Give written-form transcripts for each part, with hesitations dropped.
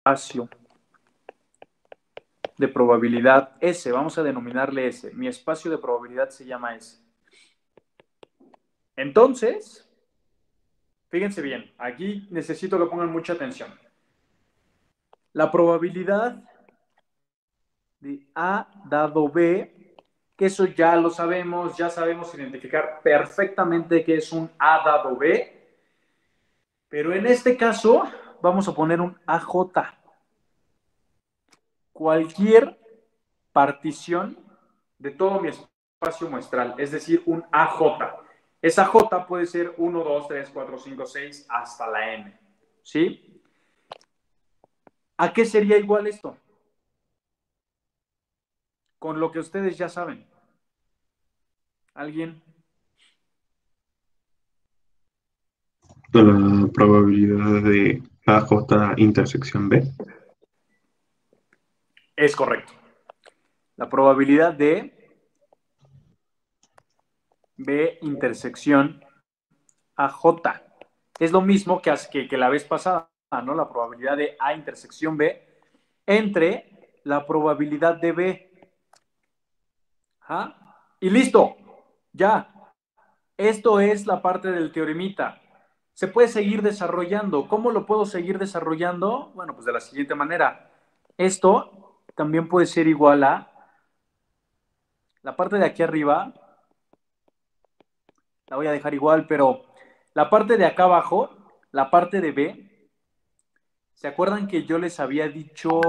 espacio de probabilidad S, vamos a denominarle S. Mi espacio de probabilidad se llama S. Entonces, fíjense bien, aquí necesito que pongan mucha atención. La probabilidad de A dado B, que eso ya lo sabemos, ya sabemos identificar perfectamente que es un A dado B, pero en este caso vamos a poner un AJ. Cualquier partición de todo mi espacio muestral, es decir, un AJ. Esa J puede ser 1, 2, 3, 4, 5, 6 hasta la N. ¿Sí? ¿A qué sería igual esto? Con lo que ustedes ya saben. ¿Alguien? La probabilidad de AJ intersección B. Es correcto. La probabilidad de B intersección AJ es lo mismo que la vez pasada, ¿no? La probabilidad de A intersección B entre la probabilidad de B. ¿Ah? Y listo, ya. Esto es la parte del teoremita. Se puede seguir desarrollando. ¿Cómo lo puedo seguir desarrollando? Bueno, pues de la siguiente manera. Esto también puede ser igual a la parte de aquí arriba. La voy a dejar igual, pero la parte de acá abajo, la parte de B, ¿se acuerdan que yo les había dicho,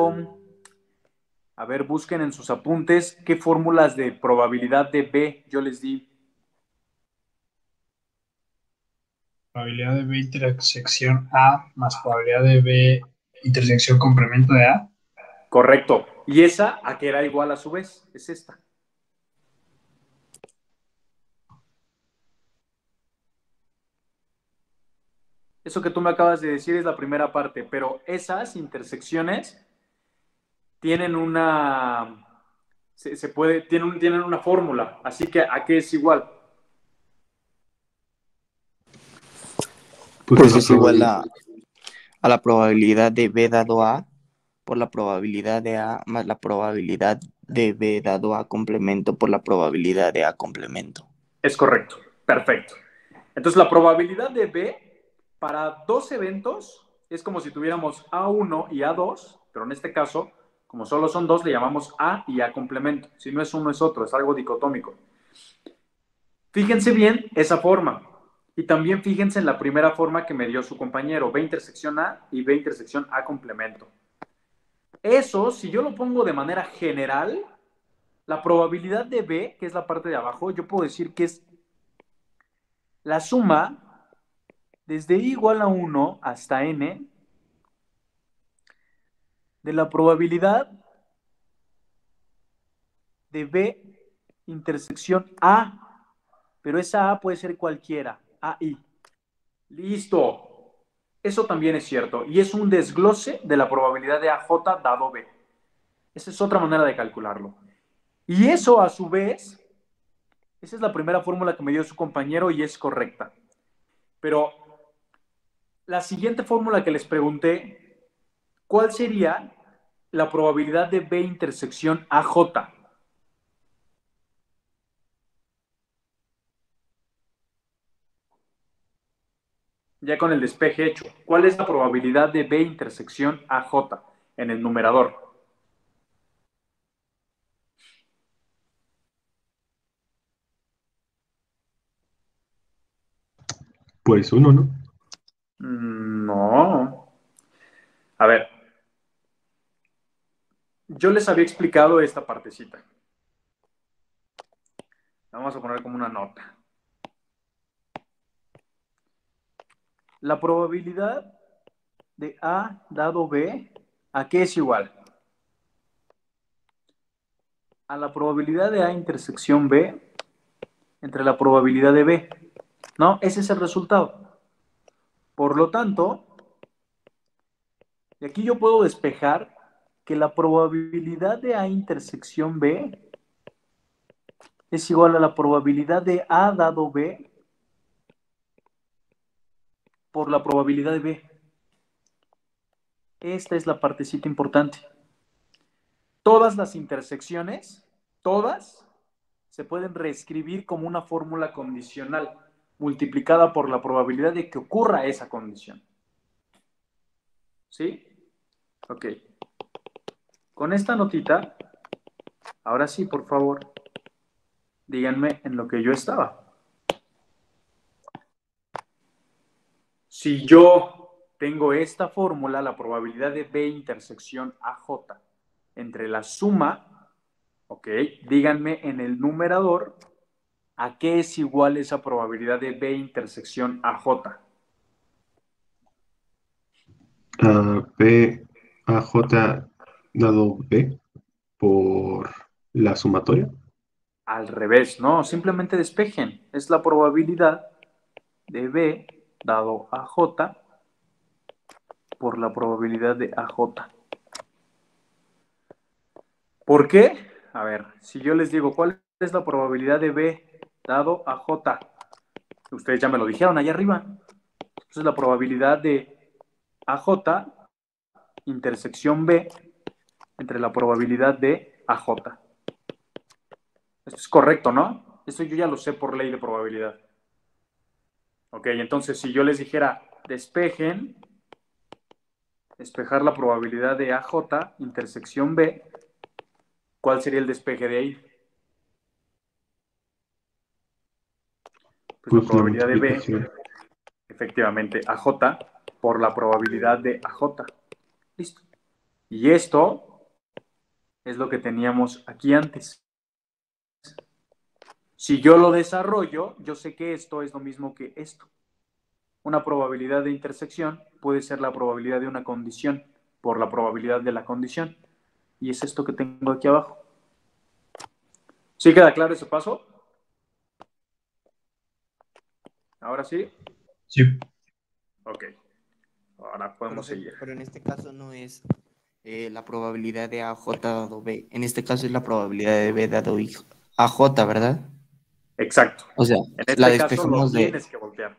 a ver, busquen en sus apuntes qué fórmulas de probabilidad de B yo les di? Probabilidad de B intersección A más probabilidad de B intersección complemento de A. Correcto. ¿Y esa a qué era igual a su vez? Es esta. Eso que tú me acabas de decir es la primera parte, pero esas intersecciones tienen una, se puede, tienen una fórmula, así que ¿a qué es igual? Pues Pues la es igual probabilidad. a la probabilidad de B dado A por la probabilidad de A más la probabilidad de B dado A complemento por la probabilidad de A complemento. Es correcto, perfecto. Entonces la probabilidad de B para dos eventos es como si tuviéramos A1 y A2, pero en este caso, como solo son dos, le llamamos A y A complemento. Si no es uno es otro, es algo dicotómico. Fíjense bien esa forma. Y también fíjense en la primera forma que me dio su compañero, B intersección A y B intersección A complemento. Eso, si yo lo pongo de manera general, la probabilidad de B, que es la parte de abajo, yo puedo decir que es la suma desde i igual a 1 hasta n de la probabilidad de B intersección A, pero esa A puede ser cualquiera, AI. Listo. Eso también es cierto. Y es un desglose de la probabilidad de AJ dado B. Esa es otra manera de calcularlo. Y eso, a su vez, esa es la primera fórmula que me dio su compañero y es correcta. Pero la siguiente fórmula que les pregunté, ¿cuál sería la probabilidad de B intersección AJ? Ya con el despeje hecho. ¿Cuál es la probabilidad de B intersección AJ en el numerador? Pues uno, ¿no? No. A ver, yo les había explicado esta partecita. Vamos a poner como una nota. La probabilidad de A dado B, ¿a qué es igual? A la probabilidad de A intersección B entre la probabilidad de B. ¿No? Ese es el resultado. Por lo tanto, de aquí yo puedo despejar que la probabilidad de A intersección B es igual a la probabilidad de A dado B por la probabilidad de B. esta es la partecita importante. Todas las intersecciones, todas, se pueden reescribir como una fórmula condicional multiplicada por la probabilidad de que ocurra esa condición. ¿Sí? Ok. Con esta notita, ahora sí, por favor, díganme en lo que yo estaba. Si yo tengo esta fórmula, la probabilidad de B intersección AJ entre la suma, ok, díganme en el numerador a qué es igual esa probabilidad de B intersección AJ. B a J dado B por la sumatoria. Al revés, no, simplemente despejen. Es la probabilidad de B dado a J por la probabilidad de AJ. ¿Por qué? A ver, si yo les digo, ¿cuál es la probabilidad de B dado a J? Ustedes ya me lo dijeron allá arriba. Entonces la probabilidad de AJ intersección B entre la probabilidad de AJ. Esto es correcto, ¿no? Esto yo ya lo sé por ley de probabilidad. Ok, entonces si yo les dijera despejar la probabilidad de AJ intersección B, ¿cuál sería el despeje de ahí? Pues la Pues la probabilidad de B, multiplicación. efectivamente, AJ por la probabilidad de AJ. Listo. Y esto es lo que teníamos aquí antes. Si yo lo desarrollo, yo sé que esto es lo mismo que esto. Una probabilidad de intersección puede ser la probabilidad de una condición por la probabilidad de la condición. Y es esto que tengo aquí abajo. ¿Sí queda claro ese paso? ¿Ahora sí? Sí. Ok. Ahora podemos seguir. Pero en este caso no es la probabilidad de AJ dado B. En este caso es la probabilidad de B dado AJ, ¿verdad? Exacto. O sea, En la este caso lo despejamos de... tienes que voltear.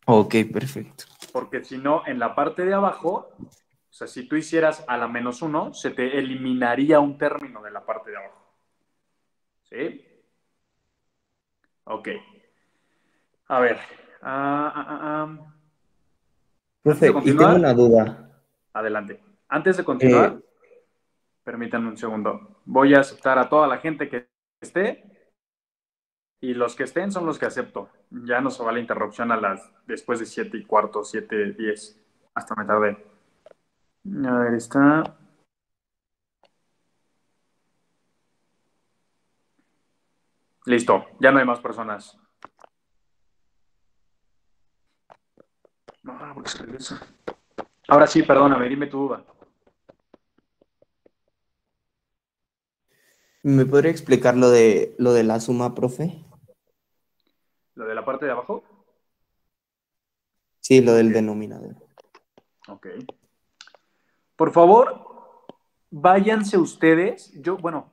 Ok, perfecto. Porque si no, en la parte de abajo, o sea, si tú hicieras a la -1, se te eliminaría un término de la parte de abajo. ¿Sí? Ok. A ver. Antes de Profe, y tengo continuar, una duda. adelante. Antes de Eh, continuar, permítanme un segundo. Voy a aceptar a toda la gente que esté y los que estén son los que acepto. Ya no se va la interrupción después de 7:15, 7:10. Hasta me tardé. A ver, está. Listo, ya no hay más personas. No, porque se regresa. Ahora sí, perdóname, dime tu duda. ¿Me podría explicar lo de la suma, profe? ¿Lo de la parte de abajo? Sí, lo del Ok. denominador. Ok. Por favor, váyanse ustedes. Bueno,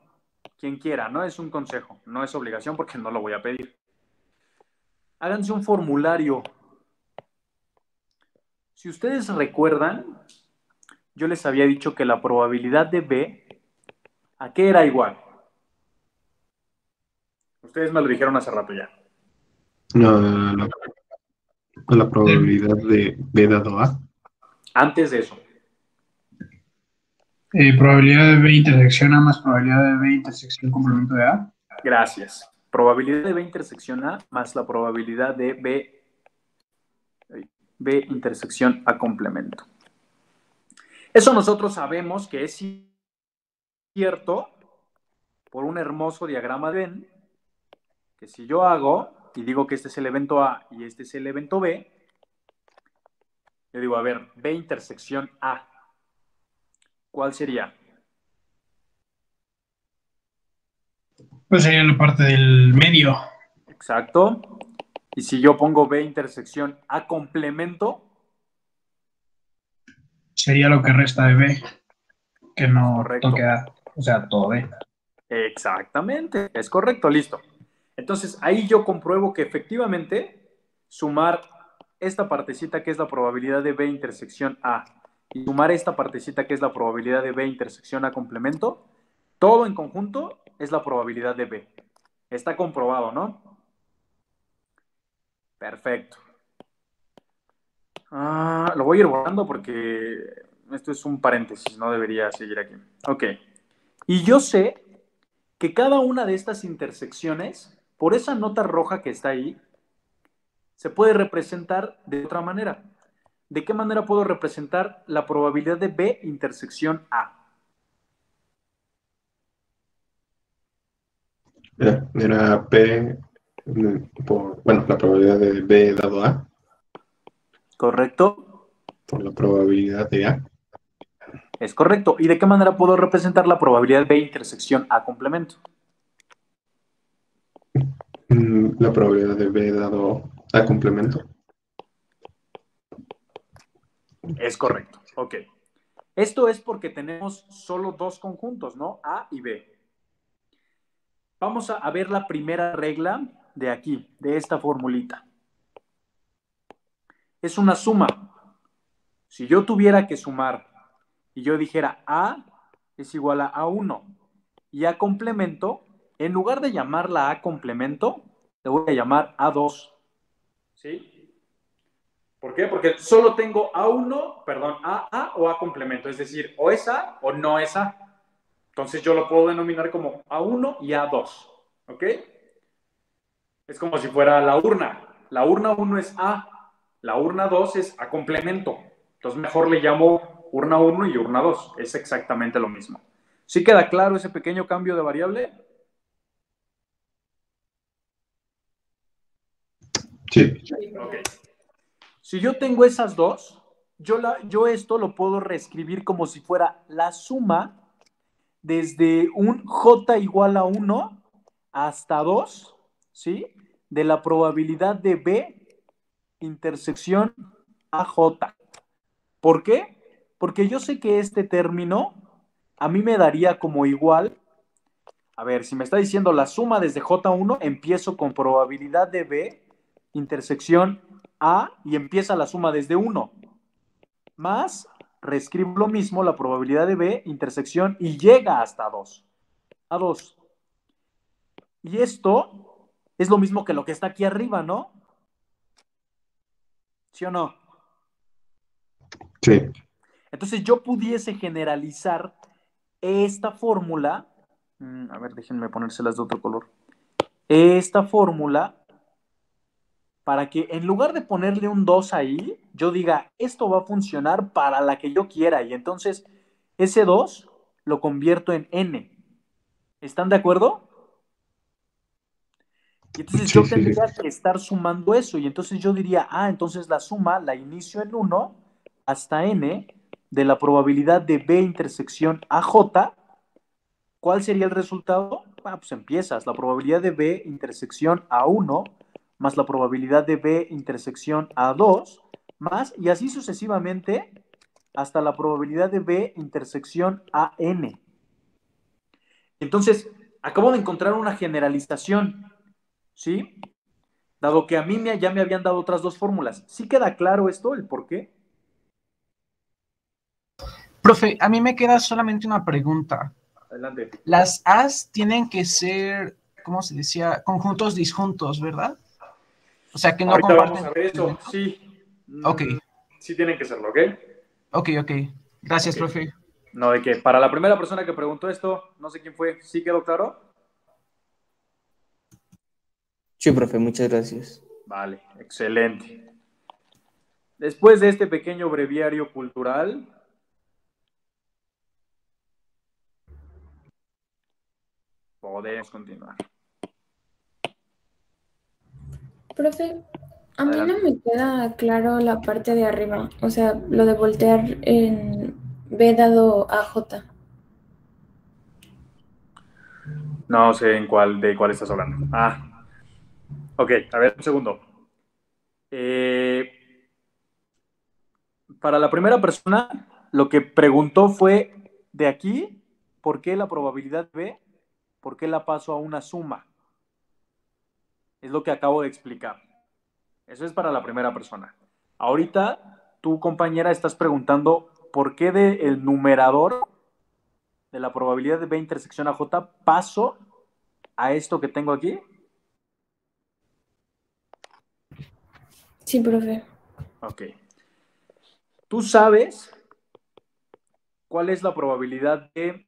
quien quiera, no es un consejo, no es obligación porque no lo voy a pedir. Háganse un formulario. Si ustedes recuerdan, yo les había dicho que la probabilidad de B, ¿a qué era igual? Ustedes me lo dijeron hace rato ya. La probabilidad de B dado A. Antes de eso. Probabilidad de B intersección A más probabilidad de B intersección complemento de A. Gracias. Probabilidad de B intersección A más la probabilidad de B intersección A complemento. Eso nosotros sabemos que es cierto por un hermoso diagrama de Venn, que si yo hago y digo que este es el evento A y este es el evento B, yo digo, a ver, B intersección A, ¿cuál sería? Pues sería la parte del medio. Exacto. Y si yo pongo B intersección A complemento, Sería lo que resta de B, que es no correcto. toque A. O sea, todo B. Exactamente, es correcto, listo. Entonces, ahí yo compruebo que efectivamente sumar esta partecita que es la probabilidad de B intersección A y sumar esta partecita que es la probabilidad de B intersección A complemento, todo en conjunto es la probabilidad de B. Está comprobado, ¿no? Perfecto. Lo voy a ir borrando porque esto es un paréntesis, no debería seguir aquí. Ok. Y yo sé que cada una de estas intersecciones, por esa nota roja que está ahí, se puede representar de otra manera. ¿De qué manera puedo representar la probabilidad de B intersección A? Era P bueno, la probabilidad de B dado A ¿Correcto? por la probabilidad de A. Es correcto. ¿Y de qué manera puedo representar la probabilidad B intersección A complemento? La probabilidad de B dado A complemento. Es correcto. Ok. Esto es porque tenemos solo dos conjuntos, ¿no? A y B. Vamos a ver la primera regla de aquí, de esta formulita. Es una suma. Si yo tuviera que sumar y yo dijera A es igual a A1 y A complemento, en lugar de llamarla A complemento, le voy a llamar A2. ¿Sí? ¿Por qué? Porque solo tengo A1, perdón, AA o A complemento, es decir, o es A o no es A. Entonces yo lo puedo denominar como A1 y A2. ¿Ok? Es como si fuera la urna. La urna 1 es A, la urna 2 es A complemento. Entonces mejor le llamo urna 1 y urna 2. Es exactamente lo mismo. ¿Sí queda claro ese pequeño cambio de variable? Sí. Ok. Si yo tengo esas dos, yo esto lo puedo reescribir como si fuera la suma desde un J igual a 1 hasta 2, ¿sí? De la probabilidad de B intersección AJ. ¿Por qué? Porque yo sé que este término a mí me daría como igual, a ver, si me está diciendo la suma desde J1, empiezo con probabilidad de B intersección A y empieza la suma desde 1, más reescribo lo mismo, la probabilidad de B intersección y llega hasta 2, a 2. Y esto es lo mismo que lo que está aquí arriba, ¿no? ¿Sí o no? Sí. Entonces yo pudiese generalizar esta fórmula, a ver, déjenme ponérselas de otro color, esta fórmula para que en lugar de ponerle un 2 ahí, yo diga, esto va a funcionar para la que yo quiera y entonces ese 2 lo convierto en n. ¿Están de acuerdo? Y entonces Sí, yo sí, sí. tendría que estar sumando eso y entonces yo diría, entonces la suma la inicio en 1 hasta n de la probabilidad de B intersección AJ. ¿Cuál sería el resultado? Pues empiezas. La probabilidad de B intersección A1 más la probabilidad de B intersección A2 más, y así sucesivamente, hasta la probabilidad de B intersección AN. Entonces, acabo de encontrar una generalización, ¿sí? Dado que a mí ya me habían dado otras dos fórmulas. ¿Sí queda claro esto, el por qué? Profe, a mí me queda solamente una pregunta. Adelante. Las As tienen que ser, ¿cómo se decía? Conjuntos disjuntos, ¿verdad? O sea, que no Ahorita vamos comparten a ver eso. elementos. Sí. Ok, Sí tienen que serlo, ¿ok? ok. Gracias, Ok. profe. No, de que para la primera persona que preguntó esto, no sé quién fue, ¿sí quedó claro? Sí, profe, muchas gracias. Vale, excelente. Después de este pequeño breviario cultural, podemos continuar. Profe, a mí no Adelante. me queda claro la parte de arriba, o sea, lo de voltear en B dado a J. No sé de cuál estás hablando. Ok, a ver, un segundo. Para la primera persona, lo que preguntó fue de aquí, ¿por qué la probabilidad B? ¿Por qué la paso a una suma? Es lo que acabo de explicar. Eso es para la primera persona. Ahorita, tu compañera estás preguntando por qué del numerador de la probabilidad de B intersección AJ paso a esto que tengo aquí? Sí, profe. Ok. ¿Tú sabes cuál es la probabilidad de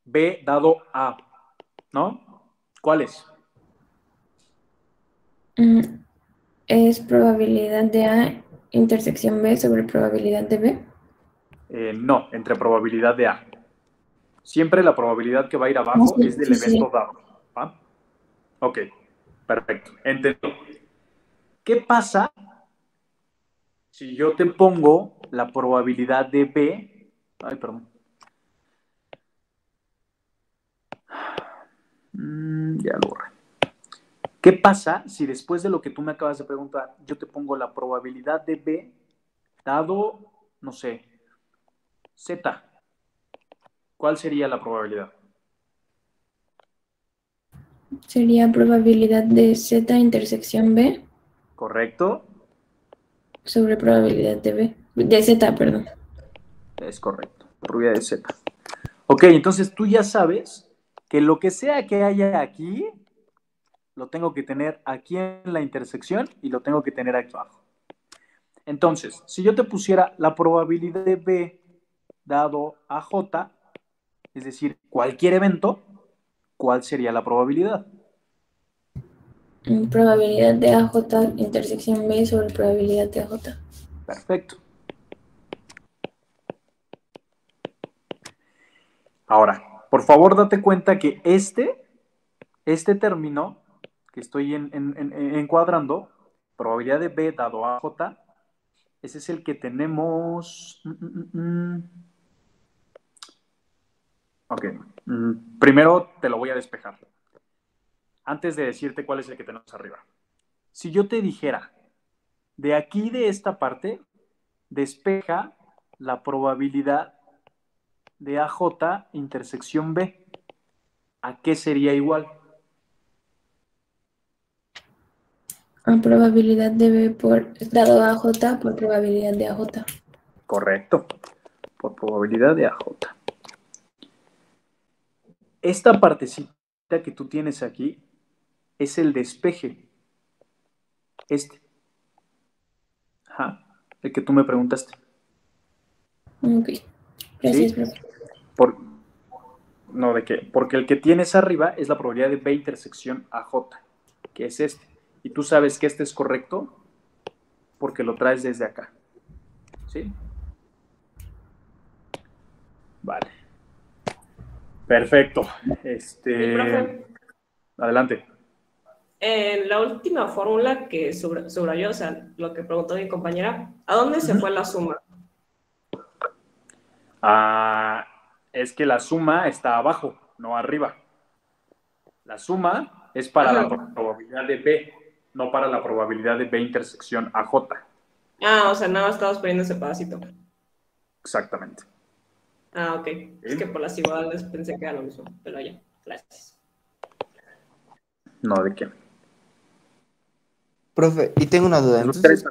B dado A? ¿No? ¿Cuál es? Es probabilidad de A intersección B sobre probabilidad de B. No, entre probabilidad de A. Siempre la probabilidad que va a ir abajo Sí, es del sí, sí. evento dado. ¿Va? Ok, perfecto. Entendido. ¿Qué pasa si yo te pongo la probabilidad de B? Ay, perdón. Ya lo borré. ¿Qué pasa si después de lo que tú me acabas de preguntar, yo te pongo la probabilidad de B dado, no sé, Z? ¿Cuál sería la probabilidad? Sería probabilidad de Z intersección B ¿Correcto? sobre probabilidad de B. De Z, perdón. Es correcto. Probabilidad de Z. Ok, entonces tú ya sabes que lo que sea que haya aquí, lo tengo que tener aquí en la intersección y lo tengo que tener aquí abajo. Entonces, si yo te pusiera la probabilidad de B dado a J, es decir, cualquier evento, ¿cuál sería la probabilidad? Probabilidad de AJ intersección B sobre probabilidad de AJ. Perfecto. Ahora, por favor, date cuenta que este término que estoy encuadrando, probabilidad de B dado a J, ese es el que tenemos. Ok. Primero te lo voy a despejar. Antes de decirte cuál es el que tenemos arriba. Si yo te dijera, de aquí de esta parte, despeja la probabilidad de AJ intersección B, ¿a qué sería igual? A probabilidad de B por dado a AJ por probabilidad de AJ. Correcto. Por probabilidad de AJ. Esta partecita que tú tienes aquí es el despeje. Este. Ajá. El que tú me preguntaste. Ok. Gracias, ¿Sí? profe. No, ¿de qué? Porque el que tienes arriba es la probabilidad de B intersección AJ, que es este. Y tú sabes que este es correcto porque lo traes desde acá. ¿Sí? Vale. Perfecto. Y profe, Adelante. en la última fórmula que subrayó, o sea, lo que preguntó mi compañera, ¿a dónde se fue la suma? Ah, es que la suma está abajo, no arriba. La suma es para la Ajá. probabilidad de B, no para la probabilidad de B intersección AJ. Ah, o sea, nada más estamos poniendo ese pedacito. Exactamente. Ah, ok. Es que ¿Sí? por las igualdades pensé que era lo mismo, pero ya, gracias. No, ¿de qué? Profe, y tengo una duda. Entonces,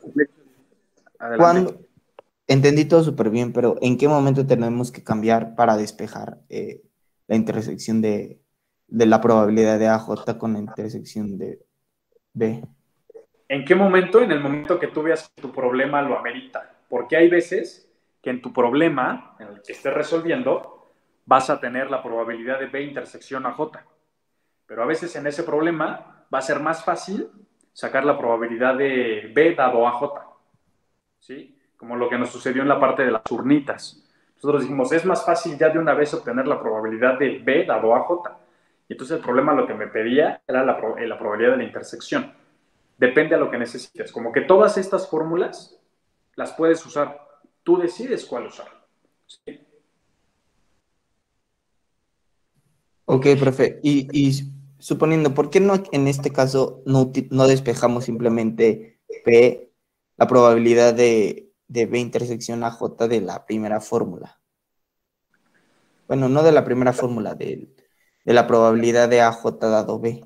Adelante. ¿cuándo? Entendí todo súper bien, pero ¿en qué momento tenemos que cambiar para despejar la intersección de la probabilidad de AJ con la intersección de B? ¿En qué momento? En el momento que tú veas que tu problema lo amerita. Porque hay veces que en tu problema, en el que estés resolviendo, vas a tener la probabilidad de B intersección AJ. Pero a veces en ese problema va a ser más fácil sacar la probabilidad de B dado AJ. ¿Sí? Como lo que nos sucedió en la parte de las urnitas. Nosotros dijimos, es más fácil ya de una vez obtener la probabilidad de B dado AJ. Y entonces el problema lo que me pedía era la probabilidad de la intersección. Depende a lo que necesites. Como que todas estas fórmulas las puedes usar. Tú decides cuál usar. ¿Sí? Ok, profe. Y suponiendo, ¿por qué no en este caso no despejamos simplemente P, la probabilidad de B intersección AJ de la primera fórmula? Bueno, no de la primera fórmula, de la probabilidad de AJ dado B.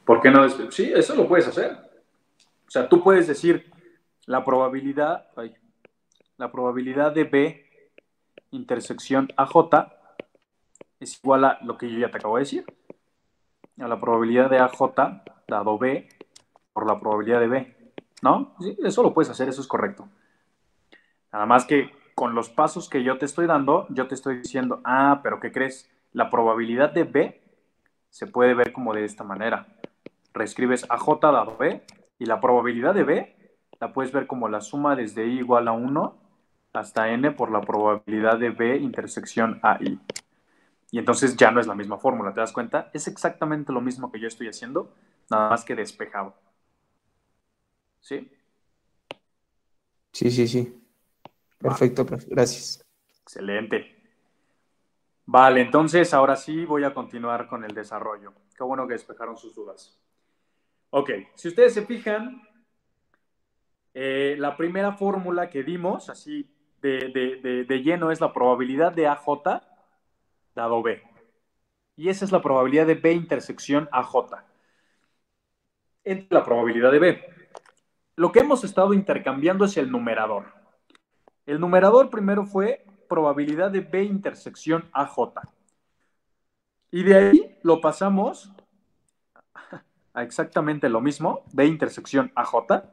¿Por qué no? Sí, eso lo puedes hacer. O sea, tú puedes decir, la probabilidad de B intersección AJ es igual a lo que yo ya te acabo de decir, a la probabilidad de AJ dado B por la probabilidad de B, ¿no? Sí, eso lo puedes hacer, eso es correcto. Nada más que con los pasos que yo te estoy dando, yo te estoy diciendo, pero ¿qué crees? La probabilidad de B se puede ver como de esta manera. Reescribes AJ dado B y la probabilidad de B la puedes ver como la suma desde I igual a 1 hasta N por la probabilidad de B intersección AI. Y entonces ya no es la misma fórmula, ¿te das cuenta? Es exactamente lo mismo que yo estoy haciendo, nada más que despejado. ¿Sí? Sí, sí, sí. Perfecto, profe. Gracias. Excelente. Vale, entonces ahora sí voy a continuar con el desarrollo. Qué bueno que despejaron sus dudas. Ok, si ustedes se fijan, la primera fórmula que dimos, así de lleno, es la probabilidad de AJ dado B. Y esa es la probabilidad de B intersección AJ. Entre la probabilidad de B. Lo que hemos estado intercambiando es el numerador. El numerador primero fue probabilidad de B intersección AJ. Y de ahí lo pasamos a exactamente lo mismo, B intersección AJ.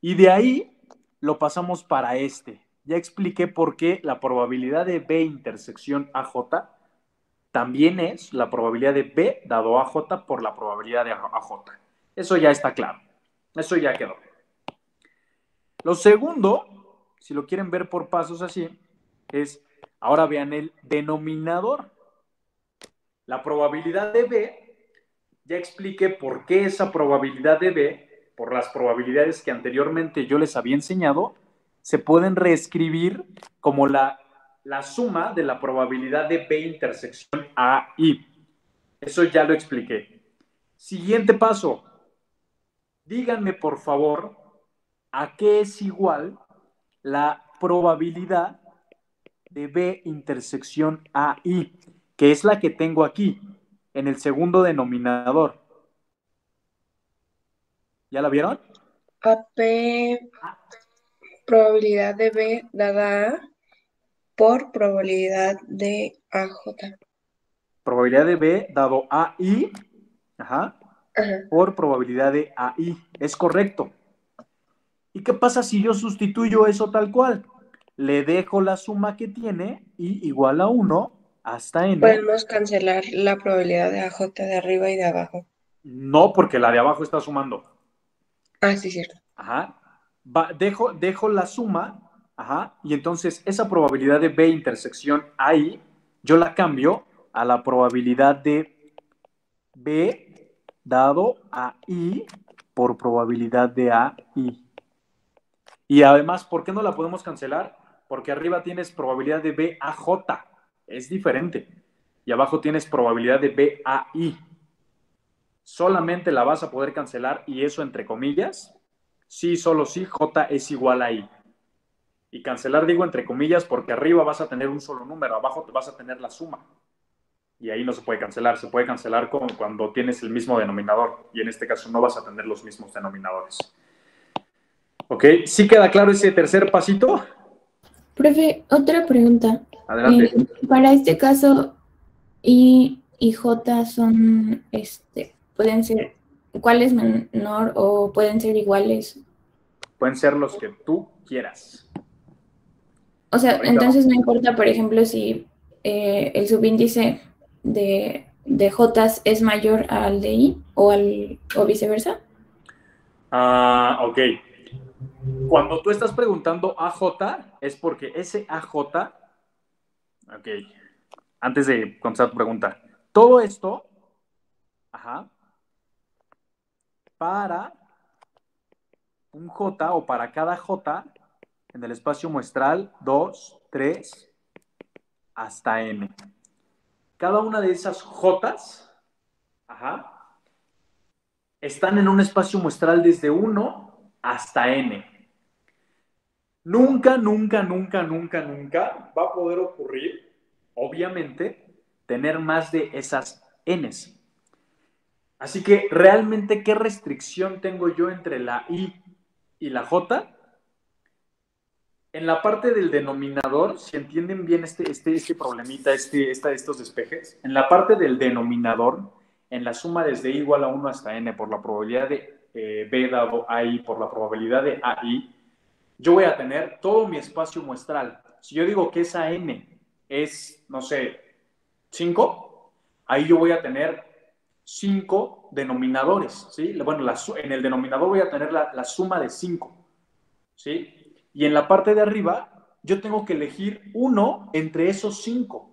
Y de ahí lo pasamos para este. Ya expliqué por qué la probabilidad de B intersección AJ también es la probabilidad de B dado AJ por la probabilidad de AJ. Eso ya está claro. Eso ya quedó. Lo segundo, si lo quieren ver por pasos así, es, ahora vean el denominador. La probabilidad de B, ya expliqué por qué esa probabilidad de B, por las probabilidades que anteriormente yo les había enseñado, se pueden reescribir como la suma de la probabilidad de B intersección AI. Eso ya lo expliqué. Siguiente paso. Díganme, por favor, ¿a qué es igual la probabilidad de B intersección AI? Que es la que tengo aquí, en el segundo denominador. ¿Ya la vieron? AP probabilidad de B dada A por probabilidad de AJ. Probabilidad de B dado AI, Ajá. por probabilidad de AI. Es correcto. ¿Y qué pasa si yo sustituyo eso tal cual? Le dejo la suma que tiene I igual a 1 hasta N. Podemos cancelar la probabilidad de AJ de arriba y de abajo. No, porque la de abajo está sumando. Sí, cierto. Dejo la suma, y entonces esa probabilidad de B intersección AI, yo la cambio a la probabilidad de B dado a I por probabilidad de AI. Y además, ¿por qué no la podemos cancelar? Porque arriba tienes probabilidad de BAJ, es diferente. Y abajo tienes probabilidad de BAI. Solamente la vas a poder cancelar, y eso entre comillas, sí, solo sí, J es igual a I. Y cancelar digo entre comillas porque arriba vas a tener un solo número, abajo te vas a tener la suma. Y ahí no se puede cancelar, se puede cancelar como cuando tienes el mismo denominador, y en este caso no vas a tener los mismos denominadores. ¿Ok? ¿Sí queda claro ese tercer pasito? Profe, otra pregunta. Adelante. Para este caso, I y J son, pueden ser, ¿cuál es menor o pueden ser iguales? Pueden ser los que tú quieras. O sea, Ahorita entonces no importa, por ejemplo, si el subíndice de J es mayor al de I o viceversa. Ok. Cuando tú estás preguntando AJ, es porque ese AJ, ok, antes de contestar tu pregunta, todo esto, para un J o para cada J en el espacio muestral 2, 3, hasta N. Cada una de esas J's, están en un espacio muestral desde 1 hasta N. Nunca, nunca, nunca, nunca, nunca va a poder ocurrir, obviamente, tener más de esas Ns. Así que, realmente, ¿qué restricción tengo yo entre la I y la J, en la parte del denominador, si entienden bien este problemita, estos despejes, en la parte del denominador, en la suma desde i igual a 1 hasta n por la probabilidad de b dado AI por la probabilidad de AI, yo voy a tener todo mi espacio muestral. Si yo digo que esa n es, no sé, 5, ahí yo voy a tener 5 denominadores, ¿sí? Bueno, en el denominador voy a tener la suma de 5, ¿sí? Y en la parte de arriba, yo tengo que elegir uno entre esos 5.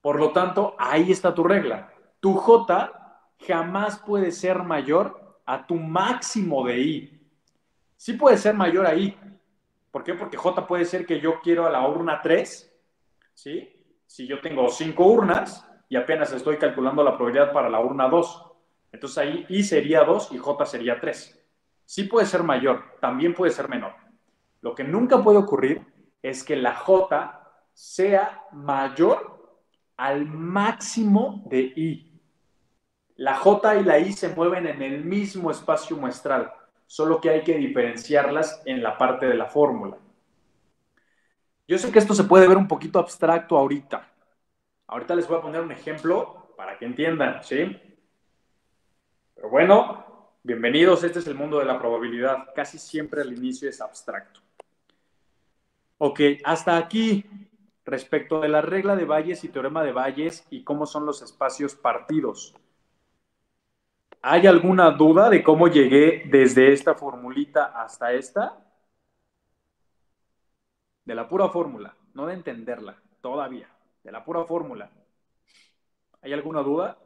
Por lo tanto, ahí está tu regla. Tu J jamás puede ser mayor a tu máximo de I. Sí puede ser mayor a I. ¿Por qué? Porque J puede ser que yo quiero a la urna 3, ¿sí? Si yo tengo 5 urnas y apenas estoy calculando la probabilidad para la urna 2. Entonces ahí I sería 2 y J sería 3. Sí puede ser mayor, también puede ser menor. Lo que nunca puede ocurrir es que la J sea mayor al máximo de I. La J y la I se mueven en el mismo espacio muestral, solo que hay que diferenciarlas en la parte de la fórmula. Yo sé que esto se puede ver un poquito abstracto ahorita. Ahorita les voy a poner un ejemplo para que entiendan, ¿sí? Pero bueno, bienvenidos, este es el mundo de la probabilidad. Casi siempre al inicio es abstracto. Ok, hasta aquí respecto de la regla de Bayes y teorema de Bayes y cómo son los espacios partidos. ¿Hay alguna duda de cómo llegué desde esta formulita hasta esta? De la pura fórmula, no de entenderla todavía, de la pura fórmula. ¿Hay alguna duda?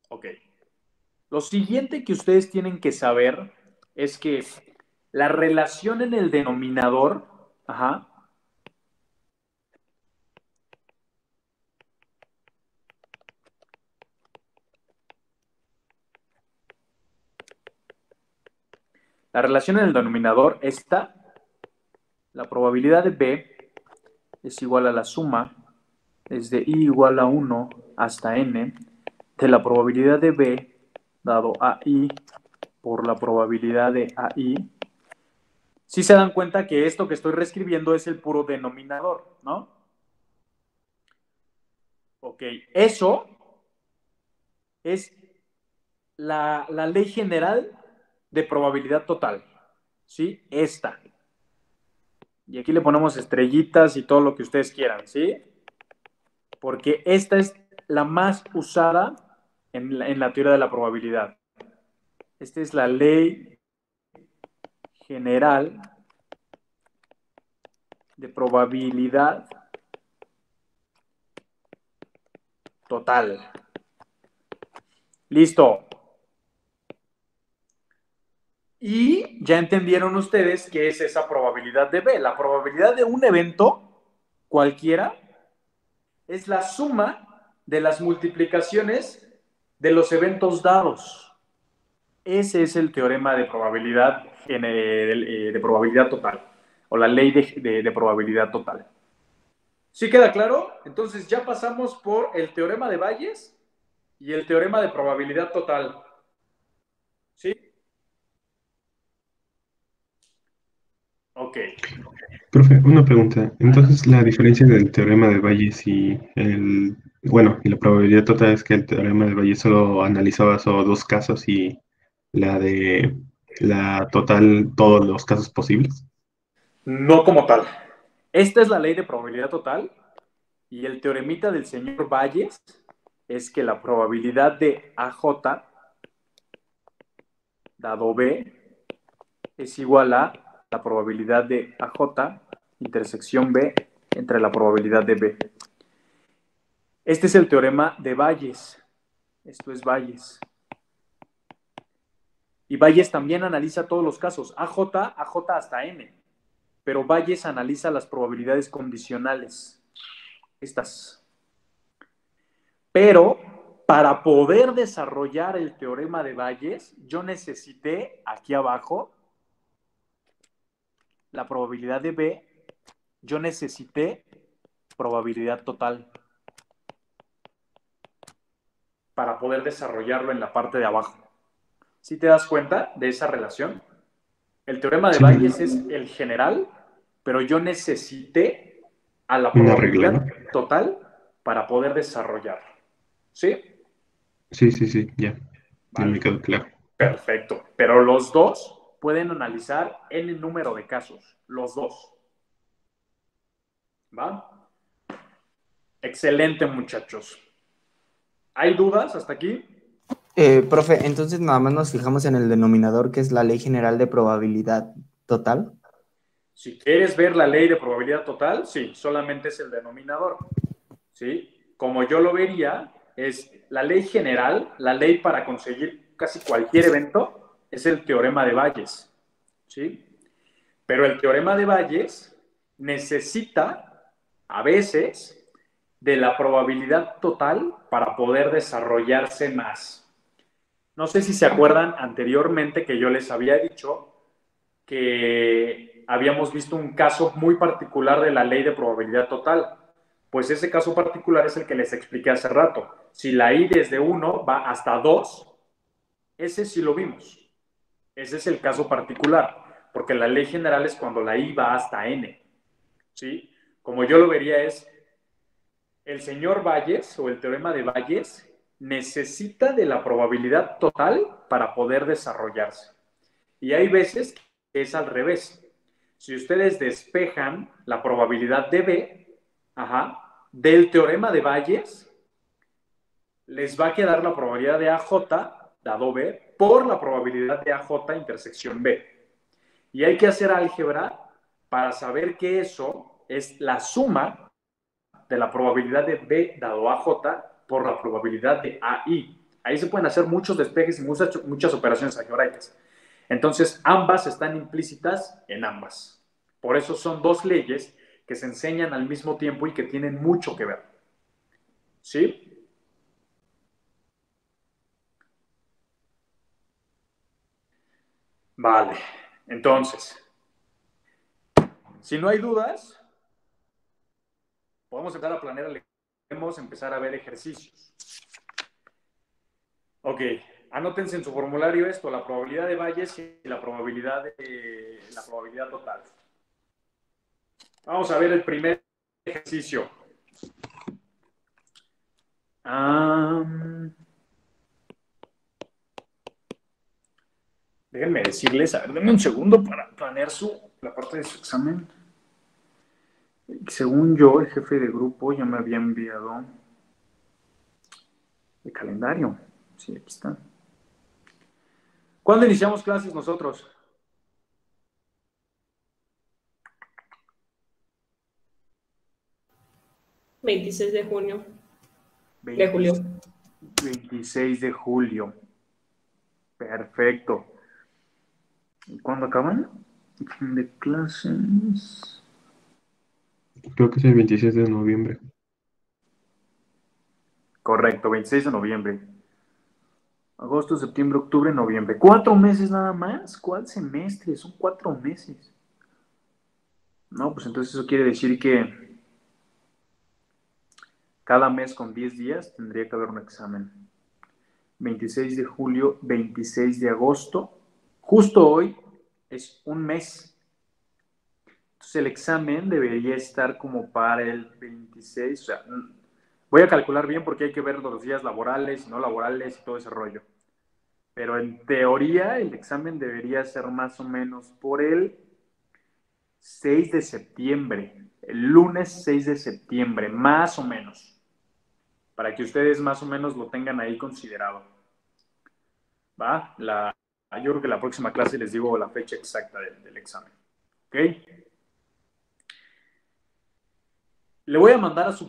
Ok. Lo siguiente que ustedes tienen que saber es que la relación en el denominador, la relación en el denominador está, la probabilidad de B es igual a la suma desde I igual a 1 hasta N de la probabilidad de B dado AI por la probabilidad de AI. Si se dan cuenta que esto que estoy reescribiendo es el puro denominador, ¿no? Ok, eso es la ley general de probabilidad total, ¿sí? Esta. Y aquí le ponemos estrellitas y todo lo que ustedes quieran, ¿sí? Porque esta es la más usada en la teoría de la probabilidad. Esta es la ley general de probabilidad total. Listo. Y ya entendieron ustedes qué es esa probabilidad de B. La probabilidad de un evento cualquiera es la suma de las multiplicaciones de los eventos dados. Ese es el teorema de probabilidad, de probabilidad total, o la ley de probabilidad total. ¿Sí queda claro? Entonces ya pasamos por el teorema de Bayes y el teorema de probabilidad total. ¿Sí? Ok. Profe, una pregunta. Entonces, la diferencia del teorema de Bayes y la probabilidad total es que el teorema de Bayes solo analizaba solo dos casos y la total, todos los casos posibles. No como tal. Esta es la ley de probabilidad total y el teoremita del señor Bayes es que la probabilidad de AJ dado B es igual a la probabilidad de AJ intersección B entre la probabilidad de B. Este es el teorema de Bayes. Esto es Bayes. Y Bayes también analiza todos los casos, AJ hasta N. Pero Bayes analiza las probabilidades condicionales. Estas. Pero para poder desarrollar el teorema de Bayes, yo necesité, aquí abajo, la probabilidad de B, yo necesité probabilidad total para poder desarrollarlo en la parte de abajo. ¿Sí te das cuenta de esa relación? El teorema de Sí. Bayes es el general, pero yo necesité a la Una regla, probabilidad ¿no? total para poder desarrollar. ¿Sí? Sí, ya. Ya me Vale. quedó claro. Perfecto. Pero los dos pueden analizar n número de casos. Los dos. ¿Va? Excelente, muchachos. ¿Hay dudas hasta aquí? Profe, entonces nada más nos fijamos en el denominador, que es la ley general de probabilidad total. Si quieres ver la ley de probabilidad total, sí, solamente es el denominador. ¿Sí? Como yo lo vería, es la ley general, la ley para conseguir casi cualquier evento, es el teorema de Bayes. ¿Sí? Pero el teorema de Bayes necesita, a veces, de la probabilidad total para poder desarrollarse más. No sé si se acuerdan anteriormente que yo les había dicho que habíamos visto un caso muy particular de la ley de probabilidad total. Pues ese caso particular es el que les expliqué hace rato. Si la i desde 1 va hasta 2, ese sí lo vimos. Ese es el caso particular, porque la ley general es cuando la i va hasta n. ¿Sí? Como yo lo vería es, el señor Bayes o el teorema de Bayes necesita de la probabilidad total para poder desarrollarse. Y hay veces que es al revés. Si ustedes despejan la probabilidad de B, del teorema de Bayes, les va a quedar la probabilidad de AJ, dado B, por la probabilidad de AJ intersección B. Y hay que hacer álgebra para saber que eso es la suma de la probabilidad de B dado AJ por la probabilidad de AI. Ahí se pueden hacer muchos despejes y muchas operaciones algebraicas. Entonces, ambas están implícitas en ambas. Por eso son dos leyes que se enseñan al mismo tiempo y que tienen mucho que ver. ¿Sí? Vale. Entonces, si no hay dudas, podemos empezar a planear, podemos empezar a ver ejercicios. Ok, anótense en su formulario esto, la probabilidad de Bayes y la probabilidad total. Vamos a ver el primer ejercicio. Déjenme decirles, a ver, denme un segundo para planear la parte de su examen. Según yo, el jefe de grupo ya me había enviado el calendario. Sí, aquí está. ¿Cuándo iniciamos clases nosotros? ¿26 de junio? 20, De julio. 26 de julio. Perfecto. ¿Y cuándo acaban? Fin de clases. Creo que es el 26 de noviembre. Correcto, 26 de noviembre. Agosto, septiembre, octubre, noviembre. 4 meses nada más. ¿Cuál semestre? Son 4 meses. No, pues entonces eso quiere decir que cada mes con 10 días tendría que haber un examen. 26 de julio, 26 de agosto. Justo hoy es un mes. Entonces el examen debería estar como para el 26. O sea, voy a calcular bien porque hay que ver los días laborales y no laborales y todo ese rollo. Pero en teoría el examen debería ser más o menos por el 6 de septiembre, el lunes 6 de septiembre, más o menos, para que ustedes más o menos lo tengan ahí considerado. ¿Va? Yo creo que la próxima clase les digo la fecha exacta del examen. ¿Ok? Le voy a mandar a su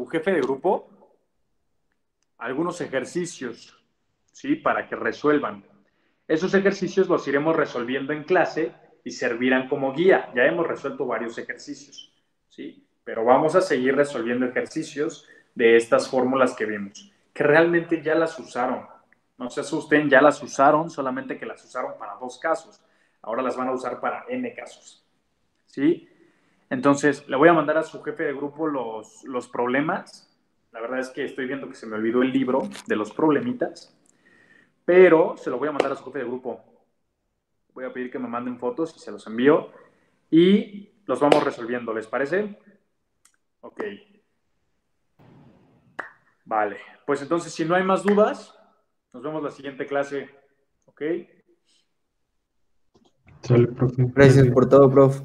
jefe de grupo, algunos ejercicios, ¿sí? Para que resuelvan. Esos ejercicios los iremos resolviendo en clase y servirán como guía. Ya hemos resuelto varios ejercicios, ¿sí? Pero vamos a seguir resolviendo ejercicios de estas fórmulas que vimos, que realmente ya las usaron. No se asusten, ya las usaron, solamente que las usaron para 2 casos. Ahora las van a usar para n casos, ¿sí? Entonces, le voy a mandar a su jefe de grupo los problemas. La verdad es que estoy viendo que se me olvidó el libro de los problemitas. pero se lo voy a mandar a su jefe de grupo. Voy a pedir que me manden fotos y se los envío y los vamos resolviendo, ¿les parece? Ok. Vale, pues entonces si no hay más dudas, nos vemos la siguiente clase, ¿ok? Sale, profe. Gracias por todo, prof.